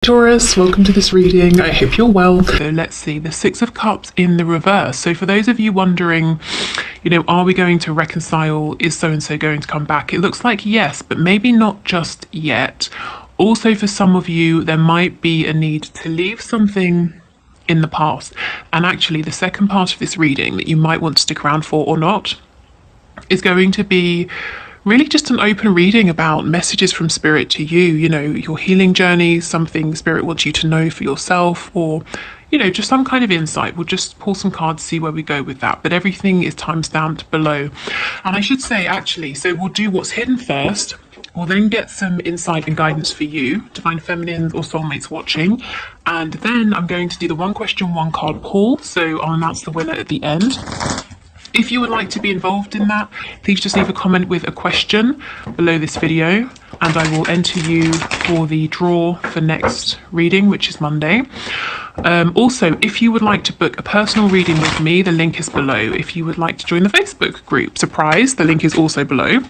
Taurus, welcome to this reading. I hope you're well. So let's see, the Six of Cups in the reverse. So for those of you wondering, are we going to reconcile? Is so-and-so going to come back? It looks like yes, but maybe not just yet. Also, for some of you, there might be a need to leave something in the past. And actually, the second part of this reading that you might want to stick around for or not is going to be really just an open reading about messages from Spirit to you, your healing journey, something Spirit wants you to know for yourself, or, just some kind of insight. We'll just pull some cards, see where we go with that. But everything is time-stamped below. And I should say, actually, so we'll do what's hidden first. We'll then get some insight and guidance for you, Divine Feminines or Soulmates watching. And then I'm going to do the one question, one card pull. So I'll announce the winner at the end. If you would like to be involved in that, please just leave a comment with a question below this video and I will enter you for the draw for next reading, which is Monday. Also, if you would like to book a personal reading with me, the link is below. If you would like to join the Facebook group, surprise, the link is also below.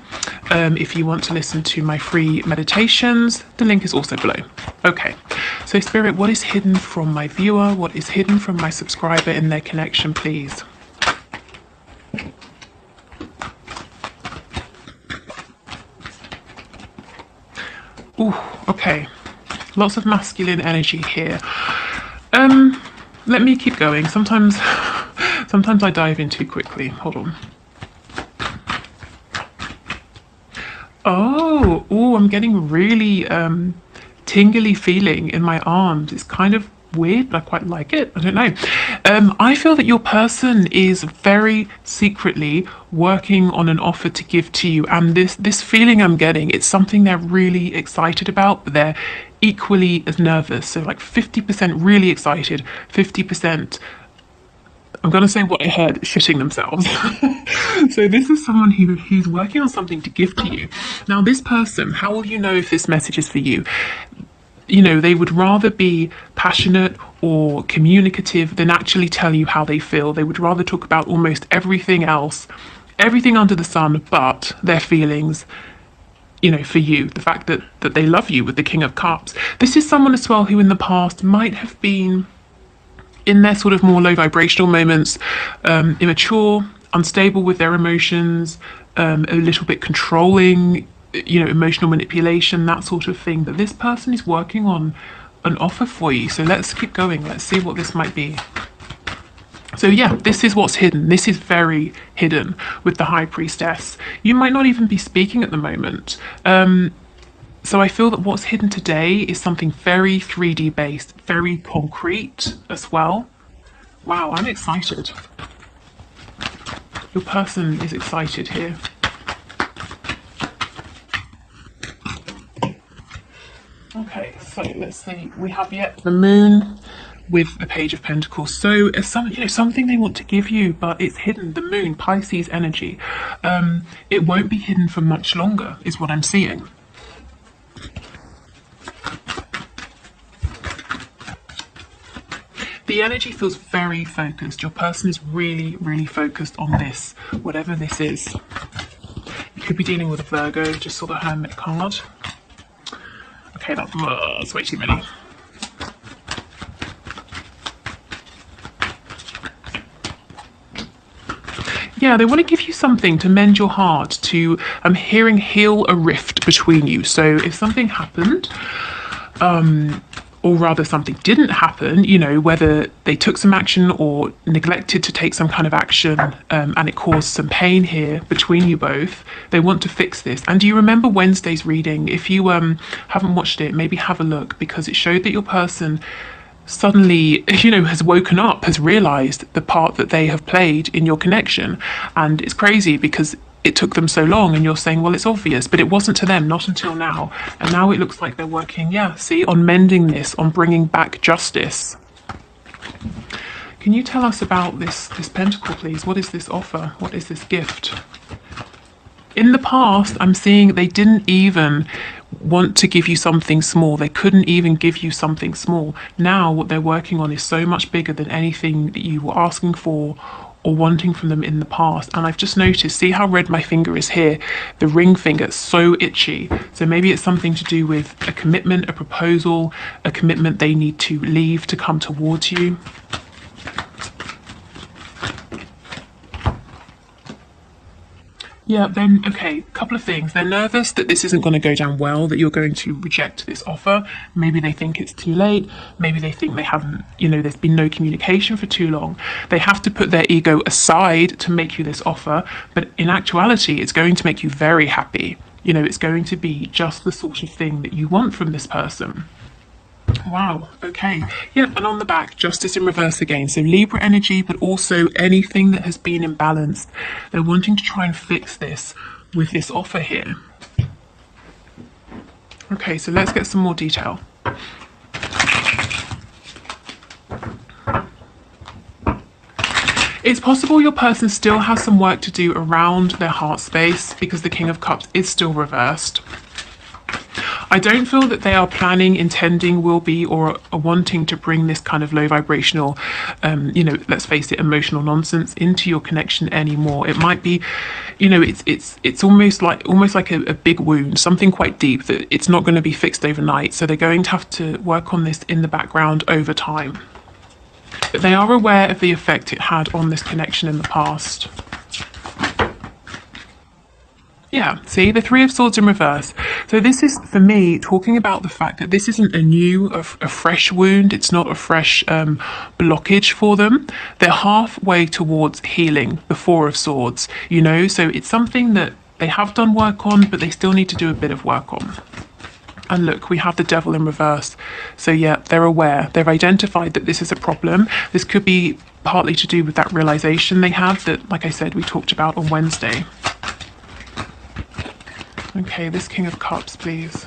If you want to listen to my free meditations, the link is also below. Okay, so Spirit, what is hidden from my viewer? What is hidden from my subscriber in their connection, please? Ooh, okay, lots of masculine energy here. Let me keep going. Sometimes I dive in too quickly. Hold on. Oh, I'm getting really tingly feeling in my arms. It's kind of weird, but I quite like it. I don't know. I feel that your person is very secretly working on an offer to give to you, and this feeling I'm getting, it's something they're really excited about, but they're equally as nervous. So like 50% really excited, 50%, I'm going to say what I heard, shitting themselves. So this is someone who's working on something to give to you. Now this person, how will you know if this message is for you? They would rather be passionate or communicative than actually tell you how they feel. They would rather talk about almost everything else, everything under the sun, but their feelings, for you, the fact that they love you with the King of Cups. This is someone as well who in the past might have been, in their sort of more low vibrational moments, immature, unstable with their emotions, a little bit controlling, emotional manipulation, that sort of thing. But this person is working on an offer for you. So let's keep going. Let's see what this might be. So yeah, this is what's hidden. This is very hidden with the High Priestess. You might not even be speaking at the moment. So I feel that what's hidden today is something very 3D based, very concrete as well. Wow, I'm excited. Your person is excited here. Okay, so let's see. We have yet the Moon with the Page of Pentacles. So it's something they want to give you, but it's hidden. The Moon, Pisces energy. It won't be hidden for much longer, is what I'm seeing. The energy feels very focused. Your person is really, really focused on this, whatever this is. You could be dealing with a Virgo. Just saw the Hermit card. Okay, that's way too many. Yeah, they want to give you something to mend your heart, to, I'm hearing, heal a rift between you. So if something happened, or rather something didn't happen, whether they took some action or neglected to take some kind of action, and it caused some pain here between you both, they want to fix this. And do you remember Wednesday's reading? If you haven't watched it, maybe have a look, because it showed that your person suddenly, has woken up, has realized the part that they have played in your connection. And it's crazy because it took them so long, and you're saying, well, it's obvious, but it wasn't to them, not until now. And now it looks like they're working, on mending this, on bringing back justice. Can you tell us about this pentacle, please? What is this offer? What is this gift? In the past, I'm seeing they didn't even want to give you something small. They couldn't even give you something small. Now what they're working on is so much bigger than anything that you were asking for or wanting from them in the past. And I've just noticed, see how red my finger is here? The ring finger, it's so itchy. So maybe it's something to do with a commitment, a proposal, a commitment they need to leave to come towards you. Yeah, then, okay, a couple of things. They're nervous that this isn't going to go down well, that you're going to reject this offer. Maybe they think it's too late. Maybe they think they haven't, there's been no communication for too long. They have to put their ego aside to make you this offer. But in actuality, it's going to make you very happy. It's going to be just the sort of thing that you want from this person. Wow, okay. Yep, and on the back, justice in reverse again. So Libra energy, but also anything that has been imbalanced. They're wanting to try and fix this with this offer here. Okay, so let's get some more detail. It's possible your person still has some work to do around their heart space because the King of Cups is still reversed. I don't feel that they are planning, intending, will be, or are wanting to bring this kind of low vibrational, let's face it, emotional nonsense into your connection anymore. It might be, it's almost like a big wound, something quite deep that it's not going to be fixed overnight. So they're going to have to work on this in the background over time. But they are aware of the effect it had on this connection in the past. Yeah, see, the Three of Swords in reverse. So this is, for me, talking about the fact that this isn't a fresh wound. It's not a fresh blockage for them. They're halfway towards healing, the Four of Swords, So it's something that they have done work on, but they still need to do a bit of work on. And look, we have the Devil in reverse. So yeah, they're aware. They've identified that this is a problem. This could be partly to do with that realization they have that, like I said, we talked about on Wednesday. Okay, this King of Cups, please.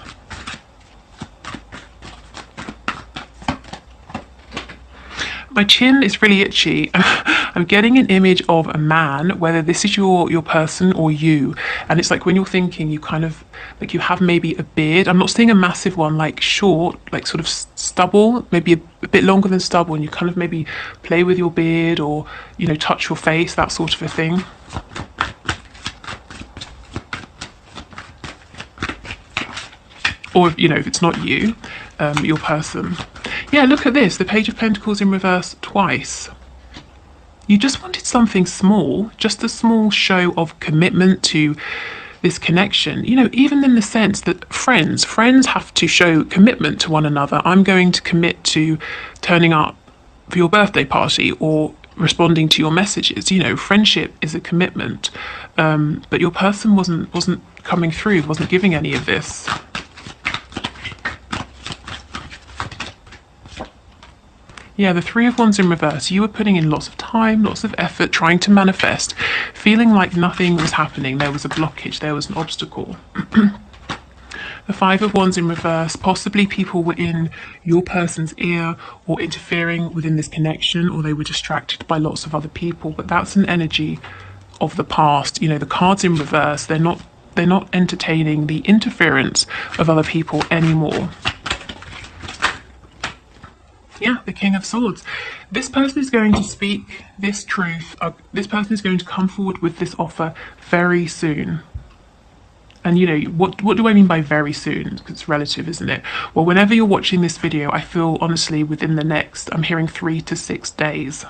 My chin is really itchy. I'm getting an image of a man, whether this is your person or you. And it's like when you're thinking, you kind of, like you have maybe a beard. I'm not seeing a massive one, like short, like sort of stubble, maybe a bit longer than stubble. And you kind of maybe play with your beard or, touch your face, that sort of a thing. Or, if it's not you, your person. Yeah, look at this. The Page of Pentacles in reverse twice. You just wanted something small, just a small show of commitment to this connection. Even in the sense that friends have to show commitment to one another. I'm going to commit to turning up for your birthday party or responding to your messages. Friendship is a commitment. But your person wasn't coming through, wasn't giving any of this. Yeah, the Three of Wands in reverse. You were putting in lots of time, lots of effort, trying to manifest, feeling like nothing was happening. There was a blockage, there was an obstacle. The Five of Wands in reverse. Possibly people were in your person's ear or interfering within this connection, or they were distracted by lots of other people. But that's an energy of the past. The cards in reverse, they're not entertaining the interference of other people anymore. Yeah, the King of Swords. This person is going to speak this truth. This person is going to come forward with this offer very soon. And what do I mean by very soon? Because it's relative, isn't it? Well, whenever you're watching this video, I feel honestly within the next, I'm hearing 3 to 6 days.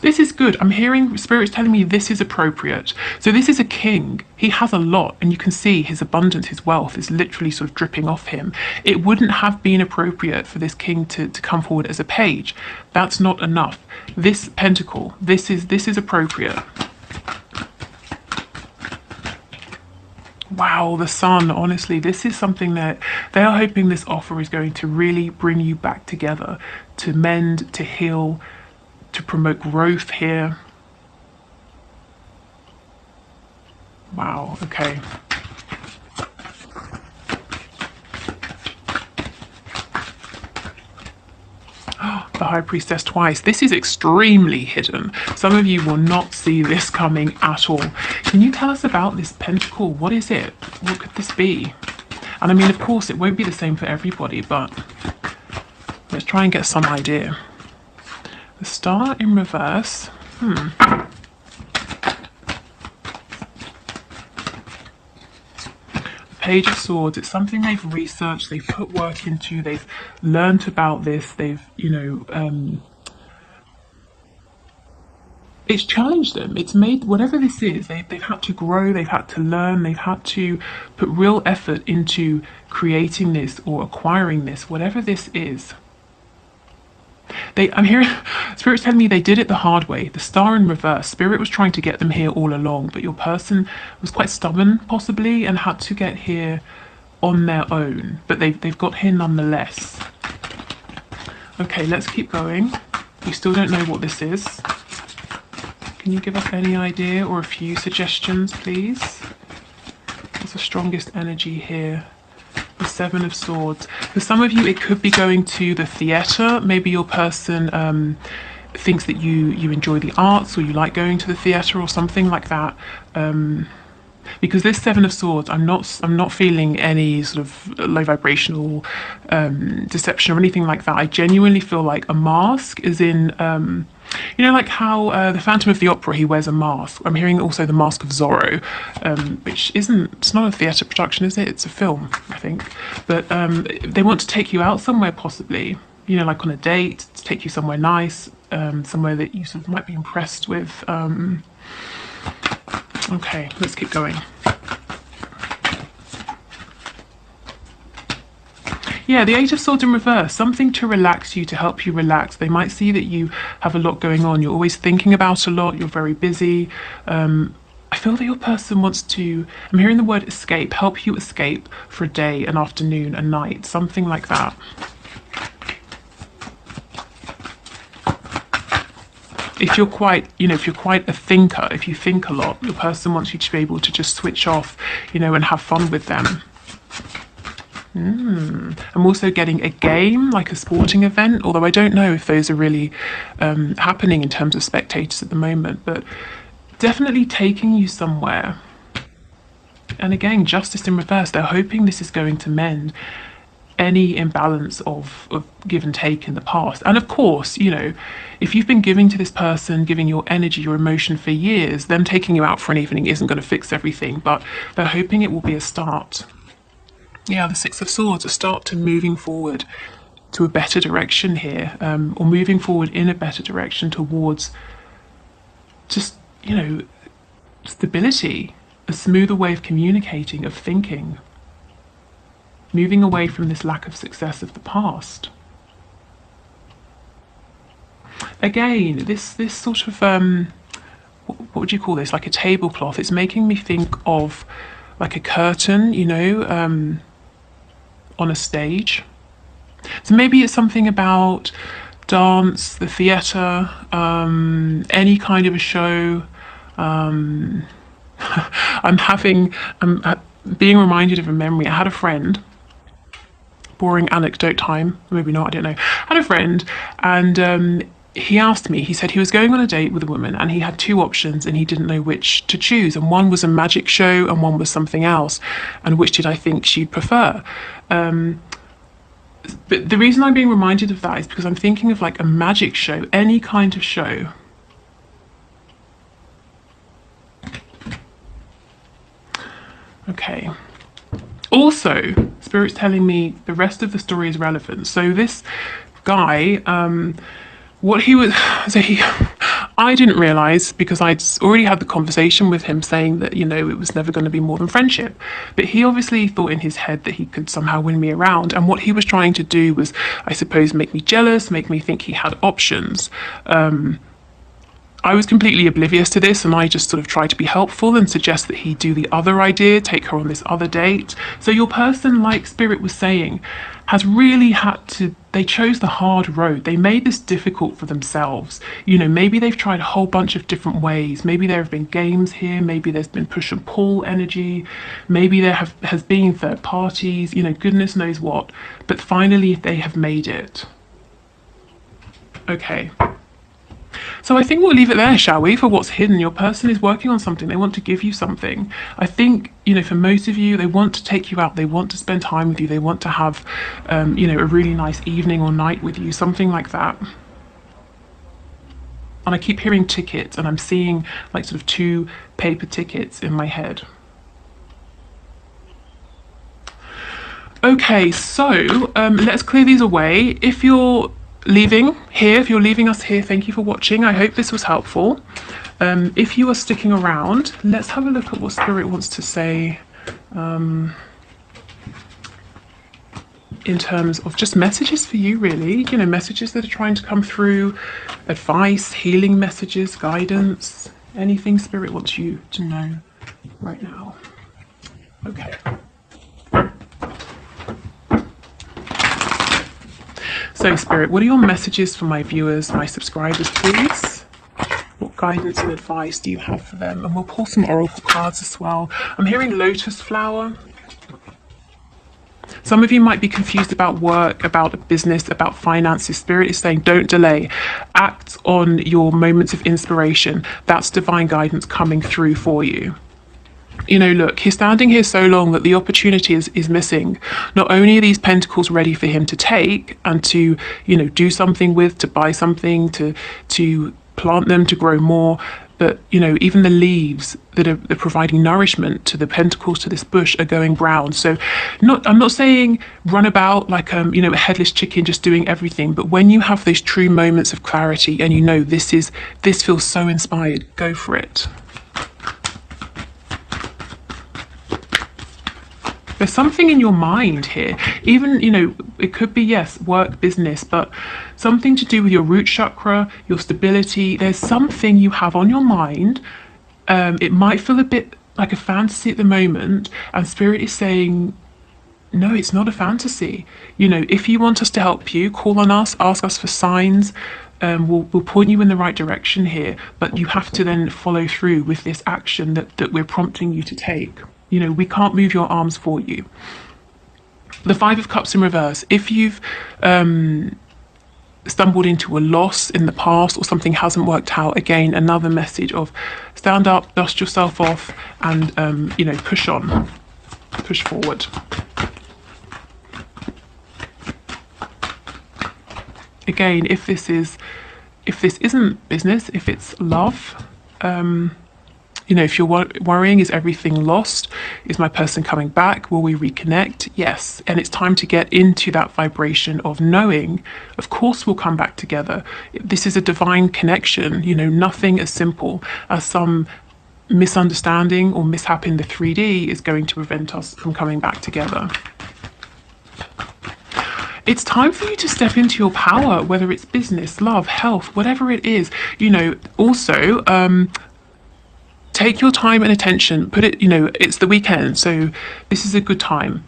This is good. I'm hearing spirits telling me this is appropriate. So this is a king. He has a lot, and you can see his abundance, his wealth is literally sort of dripping off him. It wouldn't have been appropriate for this king to come forward as a page. That's not enough. This pentacle, this is appropriate. Wow, the Sun, honestly, this is something that they are hoping this offer is going to really bring you back together, to mend, to heal, to promote growth here. Wow, okay. The High Priestess twice. This is extremely hidden. Some of you will not see this coming at all. Can you tell us about this pentacle? What is it? What could this be? And I mean, of course, it won't be the same for everybody, but let's try and get some idea. The Star in reverse. Page of Swords, it's something they've researched, they've put work into, they've learnt about this, they've, it's challenged them. It's made, whatever this is, they've had to grow, they've had to learn, they've had to put real effort into creating this or acquiring this, whatever this is. I'm hearing Spirit's telling me they did it the hard way. The Star in reverse. Spirit was trying to get them here all along, but your person was quite stubborn, possibly, and had to get here on their own. But they've got here nonetheless. Okay, let's keep going. We still don't know what this is. Can you give us any idea or a few suggestions, please? What's the strongest energy here? The Seven of Swords. For some of you, it could be going to the theatre. Maybe your person thinks that you enjoy the arts, or you like going to the theatre or something like that. Because this Seven of Swords, I'm not feeling any sort of low vibrational deception or anything like that. I genuinely feel like a mask is in, like how the Phantom of the Opera, he wears a mask. I'm hearing also the Mask of Zorro, which it's not a theatre production, is it? It's a film, I think. But they want to take you out somewhere, possibly, like on a date, to take you somewhere nice, somewhere that you sort of might be impressed with. Okay, let's keep going. Yeah, the Eight of Swords in reverse, something to relax you, to help you relax. They might see that you have a lot going on. You're always thinking about a lot. You're very busy. I feel that your person wants to, I'm hearing the word escape, help you escape for a day, an afternoon, a night, something like that. If you're quite, if you're quite a thinker, if you think a lot, your person wants you to be able to just switch off, and have fun with them. I'm also getting a game, like a sporting event, although I don't know if those are really happening in terms of spectators at the moment, but definitely taking you somewhere. And again, Justice in reverse, they're hoping this is going to mend any imbalance of give and take in the past. And of course, if you've been giving to this person, giving your energy, your emotion for years, them taking you out for an evening isn't going to fix everything, but they're hoping it will be a start. Yeah, the Six of Swords, a start to moving forward to a better direction here, or moving forward in a better direction towards just, stability, a smoother way of communicating, of thinking. Moving away from this lack of success of the past. Again, this sort of, what would you call this? Like a tablecloth. It's making me think of like a curtain, on a stage. So maybe it's something about dance, the theatre, any kind of a show. I'm being reminded of a memory. I had a friend, boring anecdote time, maybe not, I don't know. I had a friend, and he asked me, he said he was going on a date with a woman and he had two options and he didn't know which to choose, and one was a magic show and one was something else, and which did I think she'd prefer. But the reason I'm being reminded of that is because I'm thinking of like a magic show, any kind of show. Okay. Also, Spirit's telling me the rest of the story is relevant. So this guy, I didn't realise, because I'd already had the conversation with him saying that, it was never going to be more than friendship. But he obviously thought in his head that he could somehow win me around. And what he was trying to do was, I suppose, make me jealous, make me think he had options. I was completely oblivious to this, and I just sort of tried to be helpful and suggest that he do the other idea, take her on this other date. So your person, like Spirit was saying, has really had to, they chose the hard road. They made this difficult for themselves. Maybe they've tried a whole bunch of different ways. Maybe there have been games here. Maybe there's been push and pull energy. Maybe there has been third parties, goodness knows what. But finally, they have made it. Okay. So I think we'll leave it there, shall we, for what's hidden. Your person is working on something. They want to give you something. I think, for most of you, they want to take you out. They want to spend time with you. They want to have, a really nice evening or night with you, something like that. And I keep hearing tickets, and I'm seeing like sort of 2 paper tickets in my head. Okay, so let's clear these away. If you're leaving us here, thank you for watching. I hope this was helpful. If you are sticking around, let's have a look at what Spirit wants to say in terms of just messages for you, really. Messages that are trying to come through, advice, healing messages, guidance, anything Spirit wants you to know right now. Okay. So, Spirit, what are your messages for my viewers, my subscribers, please? What guidance and advice do you have for them? And we'll pull some oracle cards as well. I'm hearing lotus flower. Some of you might be confused about work, about business, about finances. Spirit is saying, don't delay. Act on your moments of inspiration. That's divine guidance coming through for you. Look, he's standing here so long that the opportunity is missing. Not only are these pentacles ready for him to take and to, do something with, to buy something, to plant them, to grow more, but, even the leaves that are providing nourishment to the pentacles, to this bush, are going brown. So I'm not saying run about like, a headless chicken just doing everything. But when you have those true moments of clarity and this feels so inspired, go for it. There's something in your mind here, even, it could be, yes, work, business, but something to do with your root chakra, your stability. There's something you have on your mind. It might feel a bit like a fantasy at the moment, and Spirit is saying, no, it's not a fantasy. If you want us to help you, call on us, ask us for signs. We'll point you in the right direction here, but you have to then follow through with this action that we're prompting you to take. We can't move your arms for you. The 5 of Cups in reverse. If you've stumbled into a loss in the past or something hasn't worked out, again, another message of stand up, dust yourself off, and, push on, push forward. Again, if this isn't business, if it's love, if you're worrying, is everything lost? Is my person coming back? Will we reconnect? Yes. And it's time to get into that vibration of knowing, of course, we'll come back together. This is a divine connection, nothing as simple as some misunderstanding or mishap in the 3D is going to prevent us from coming back together. It's time for you to step into your power, whether it's business, love, health, whatever it is. Also, take your time and attention, put it, it's the weekend, so this is a good time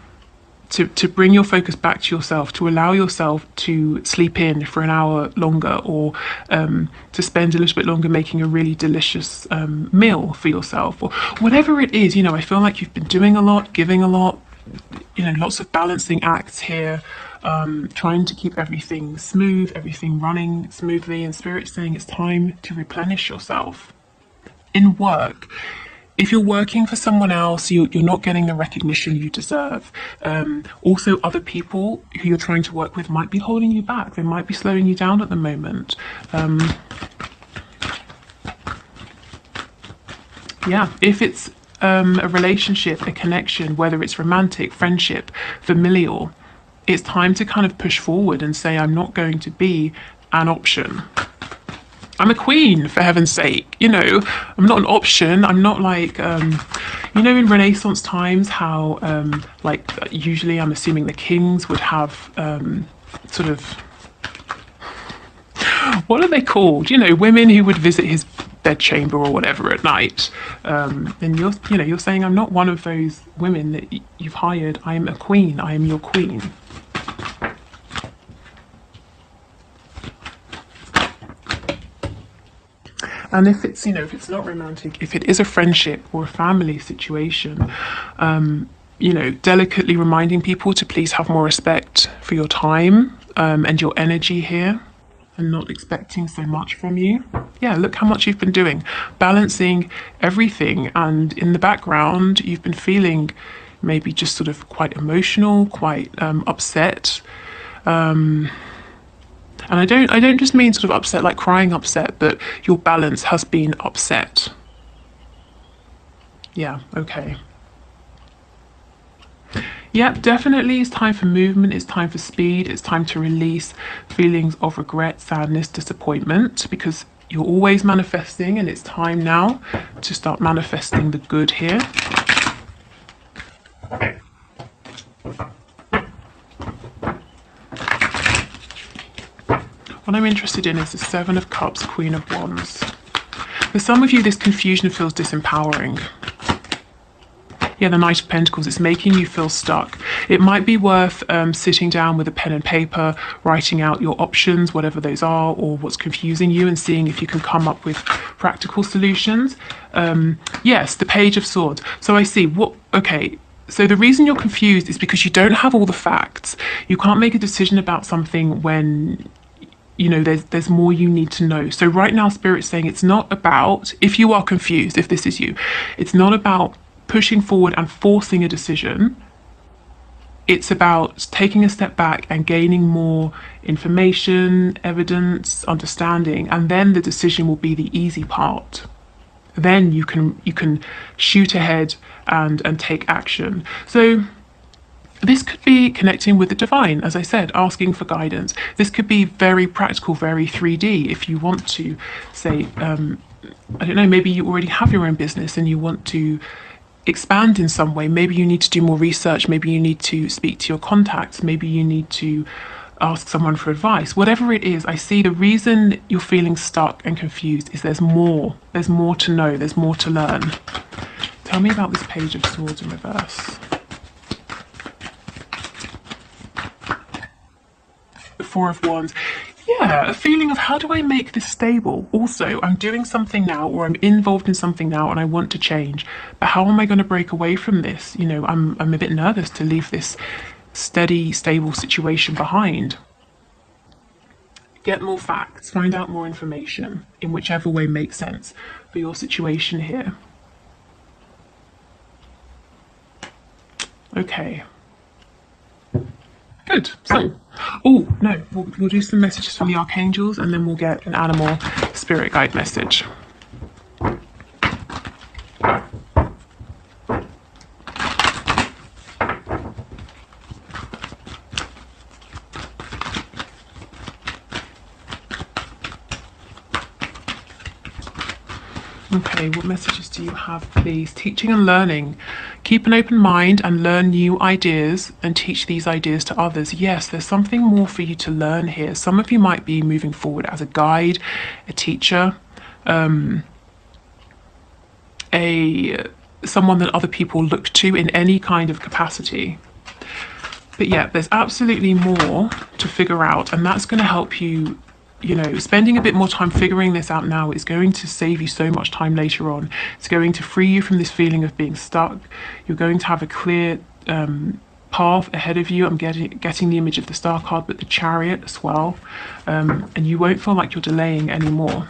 to bring your focus back to yourself, to allow yourself to sleep in for an hour longer, or to spend a little bit longer making a really delicious meal for yourself, or whatever it is. I feel like you've been doing a lot, giving a lot, lots of balancing acts here, trying to keep everything smooth, everything running smoothly, and Spirit's saying it's time to replenish yourself. In work, if you're working for someone else, you're not getting the recognition you deserve. Also, other people who you're trying to work with might be holding you back. They might be slowing you down at the moment. If it's a relationship, a connection, whether it's romantic, friendship, familial, it's time to kind of push forward and say, I'm not going to be an option. I'm a queen, for heaven's sake. I'm not an option. I'm not like, in Renaissance times, how, usually I'm assuming the kings would have sort of, what are they called? Women who would visit his bedchamber or whatever at night. And you're saying, I'm not one of those women that you've hired. I am a queen. I am your queen. And if it's, if it's not romantic, if it is a friendship or a family situation, delicately reminding people to please have more respect for your time and your energy here. and not expecting so much from you. Yeah, look how much you've been doing, balancing everything, and in the background you've been feeling maybe just sort of quite emotional, quite upset. And I don't just mean sort of upset like crying upset, but your balance has been upset. Yeah, okay. Yeah, definitely it's time for movement, it's time for speed, it's time to release feelings of regret, sadness, disappointment, because you're always manifesting, and it's time now to start manifesting the good here. What I'm interested in is the Seven of Cups, Queen of Wands. For some of you, this confusion feels disempowering. Yeah, the Knight of Pentacles, it's making you feel stuck. It might be worth sitting down with a pen and paper, writing out your options, whatever those are, or what's confusing you, and seeing if you can come up with practical solutions. Yes, the Page of Swords. So I see, okay, so the reason you're confused is because you don't have all the facts. You can't make a decision about something when you know there's more you need to know. So right now Spirit's saying it's not about, if you are confused, if this is you, it's not about pushing forward and forcing a decision. It's about taking a step back and gaining more information, evidence, understanding, and then the decision will be the easy part. Then you can shoot ahead and take action. So this could be connecting with the divine, as I said, asking for guidance. This could be very practical, very 3D. If you want to say, I don't know, maybe you already have your own business and you want to expand in some way. Maybe you need to do more research. Maybe you need to speak to your contacts. Maybe you need to ask someone for advice. Whatever it is, I see the reason you're feeling stuck and confused is there's more. There's more to know. There's more to learn. Tell me about this Page of Swords in reverse. The Four of Wands. Yeah, a feeling of how do I make this stable? Also, I'm doing something now, or I'm involved in something now and I want to change, but how am I going to break away from this? You know, I'm a bit nervous to leave this steady, stable situation behind. Get more facts, find out more information in whichever way makes sense for your situation here. Okay. Good. So, oh no, we'll do some messages from the archangels, and then we'll get an animal spirit guide message. Okay, what messages do you have, please? Teaching and learning. Keep an open mind and learn new ideas and teach these ideas to others. Yes, there's something more for you to learn here. Some of you might be moving forward as a guide, a teacher, someone that other people look to in any kind of capacity. But yeah, there's absolutely more to figure out, and that's going to help you. You know, spending a bit more time figuring this out now is going to save you so much time later on. It's going to free you from this feeling of being stuck. You're going to have a clear path ahead of you. I'm getting the image of the Star card, but the Chariot as well. And you won't feel like you're delaying anymore.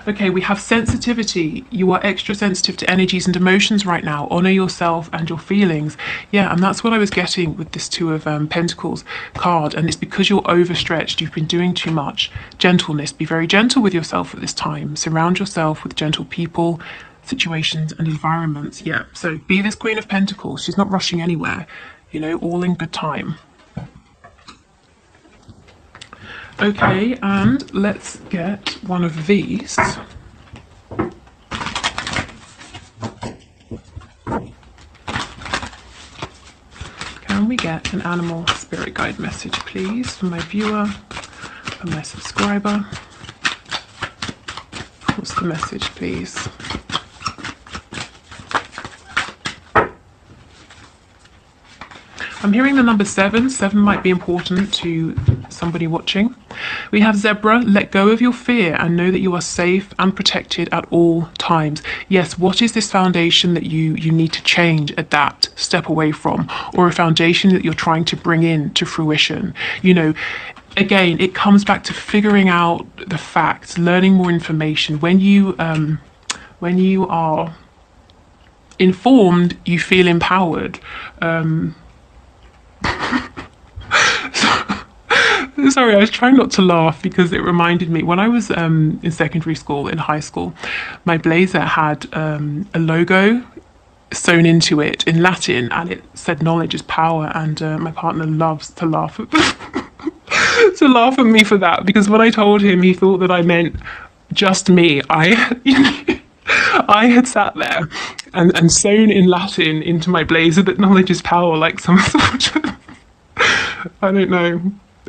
Okay, we have sensitivity. You are extra sensitive to energies and emotions right now. Honor yourself and your feelings. Yeah, and that's what I was getting with this Two of Pentacles card. And it's because you're overstretched. You've been doing too much. Gentleness. Be very gentle with yourself at this time. Surround yourself with gentle people, situations and environments. Yeah, so be this Queen of Pentacles. She's not rushing anywhere. You know, all in good time. Okay, and let's get one of these. Can we get an animal spirit guide message, please, from my viewer and my subscriber? What's the message, please? I'm hearing the number 7. 7 might be important to somebody watching. We have Zebra, let go of your fear and know that you are safe and protected at all times. Yes, what is this foundation that you need to change, adapt, step away from, or a foundation that you're trying to bring in to fruition? You know, again, it comes back to figuring out the facts, learning more information. When you are informed, you feel empowered. Sorry, I was trying not to laugh because it reminded me when I was in secondary school, in high school, my blazer had a logo sewn into it in Latin, and it said "knowledge is power." And my partner loves to laugh at to laugh at me for that, because when I told him, he thought that I meant just me. I had sat there and sewn in Latin into my blazer that knowledge is power, like some sort of I don't know.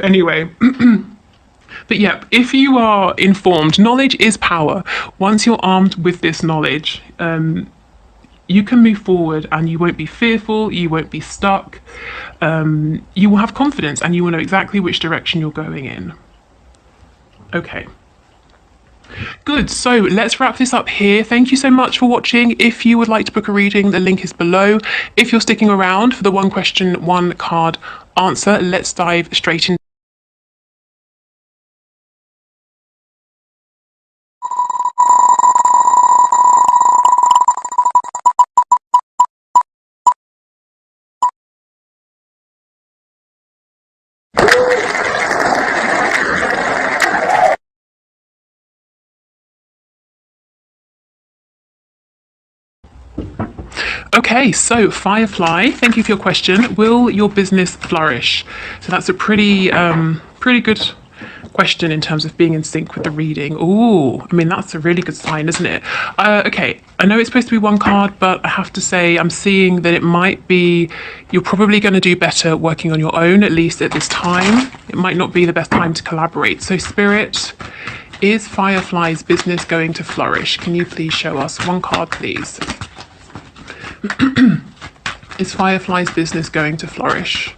Anyway, but yeah, if you are informed, knowledge is power. Once you're armed with this knowledge, you can move forward and you won't be fearful, you won't be stuck. You will have confidence and you will know exactly which direction you're going in. Okay. Good, so let's wrap this up here. Thank you so much for watching. If you would like to book a reading, the link is below. If you're sticking around for the one question, one card answer, let's dive straight in. Okay, so Firefly, thank you for your question. Will your business flourish? So that's a pretty good question in terms of being in sync with the reading. Ooh, I mean, that's a really good sign, isn't it? Okay, I know it's supposed to be one card, but I have to say I'm seeing that it might be, you're probably going to do better working on your own, at least at this time. It might not be the best time to collaborate. So Spirit, is Firefly's business going to flourish? Can you please show us one card, please? Is Firefly's business going to flourish?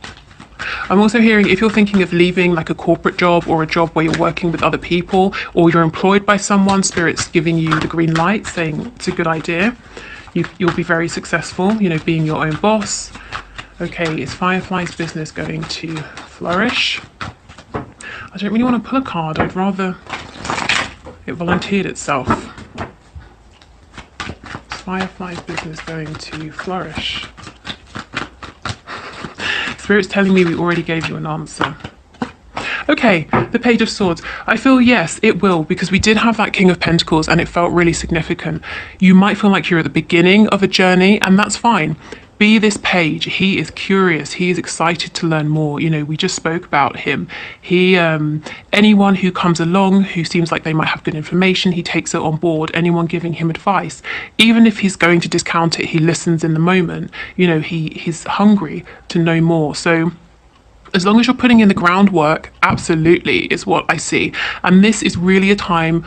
I'm also hearing if you're thinking of leaving like a corporate job or a job where you're working with other people or you're employed by someone, Spirit's giving you the green light saying it's a good idea. You'll be very successful, you know, being your own boss. Okay, is Firefly's business going to flourish? I don't really want to pull a card. I'd rather it volunteered itself. Firefly's business going to flourish? Spirit's telling me we already gave you an answer. Okay, the Page of Swords. I feel yes, it will, because we did have that King of Pentacles and it felt really significant. You might feel like you're at the beginning of a journey, and that's fine. Be this page. He is curious. He is excited to learn more. You know, we just spoke about him. He, anyone who comes along who seems like they might have good information, he takes it on board. Anyone giving him advice, even if he's going to discount it, he listens in the moment. You know, he's hungry to know more. So as long as you're putting in the groundwork, absolutely is what I see. And this is really a time